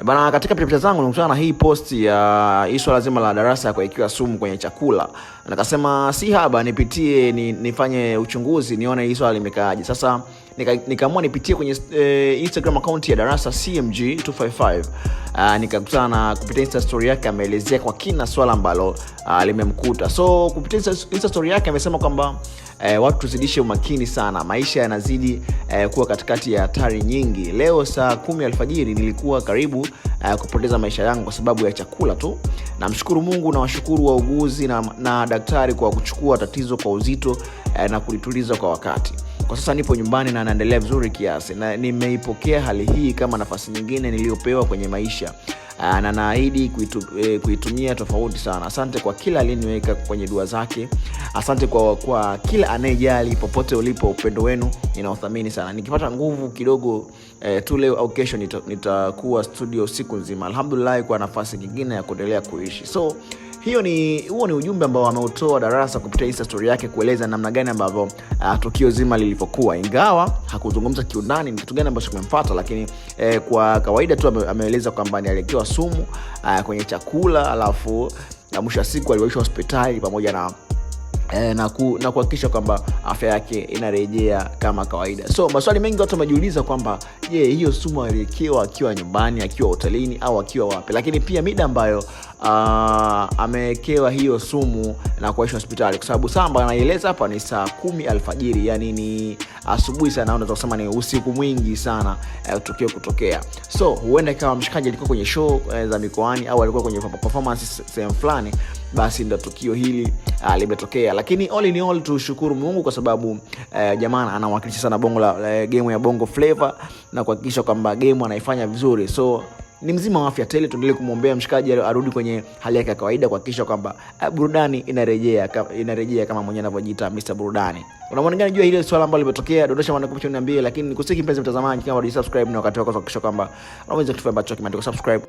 Bana, katika picha zangu nilikutana na hii post ya swala zima la darasa kuwekewa sumu kwenye chakula. Nikasema si haba nipitie nifanye uchunguzi nione hii swala limekaaje. Sasa nikaamua nipitie kwenye Instagram account ya Darasa CMG255. Nikakutana na kupitia Insta story yake ameelezea kwa kina swala ambalo limemkuta. So kupitia Insta story yake amesema kwamba watu tuzidishe umakini sana. Maisha yanazidi kuwa katikati ya hatari nyingi. Leo saa 10 alfajiri nilikuwa karibu kupoteza maisha yangu kwa sababu ya chakula tu. Namshukuru Mungu na washukuru wauguzi na daktari kwa kuchukua tatizo kwa uzito na kulituliza kwa wakati. Kwa sasa nipo nyumbani na naendelea vizuri kiasi, na nimeipokea hali hii kama nafasi nyingine niliyopewa kwenye maisha, na naahidi kuitumia tofauti sana. Asante kwa kila aliyeniweka kwenye dua zake. Asante kwa kila anayejali popote ulipo. Upendo wenu ninauthamini sana. Nikipata nguvu kidogo tu leo au kesho nitakuwa studio siku nzima. Alhamdulillah kwa nafasi nyingine ya kuendelea kuishi. So huo ni ujumbe ambao ameutoa Darasa kupitia Insta story yake kueleza namna gani ambavyo tukio zima lilivyokuwa. Ingawa hakuzungumza kiundani ni kitu gani ambacho kimemfuata, lakini kwa kawaida tu ameeleza kwamba aliwekewa sumu kwenye chakula, alafu mwisho wa siku aliwaishwa hospitali pamoja na kuhakikisha kwamba afya yake inarejea kama kawaida. So maswali mengi watu wamejiuliza kwamba hiyo sumu aliwekewa akiwa nyumbani, akiwa hotelini au akiwa wapi? Lakini pia mida ambayo amewekewa hiyo sumu na kuwaishwa hospitali, kwa sababu saa ambayo anaeleza hapa ni saa 10 alfajiri, yani ni asubuhi sana, unaweza kusema ni usiku mwingi sana tukio kutokea. So huenda kama mshikaji alikuwa kwenye show za mikoani au alikuwa kwenye performance sehemu fulani, basi ndio tukio hili limetokea. Lakini all in all tushukuru Mungu kwa sababu jamaa anawakilisha sana game ya Bongo Flava na kuhakikisha kwamba game anaifanya vizuri. So ni mzima wa afya tele. Tuendelee kumuombea mshikaji arudi kwenye hali yake ya kawaida, kuhakikisha kwamba burudani inarejea kama mwenyewe anavyojiita Mr. Burudani. Unamwona gani jua ile swala ambalo limetokea? Dondosha maana kupitia niambie, lakini nikusiki mpenzi mtazamaji, kama bado subscribe na wakati wako kuhakikisha kwamba unaweza kutufuatilia ambacho kimeandikwa subscribe.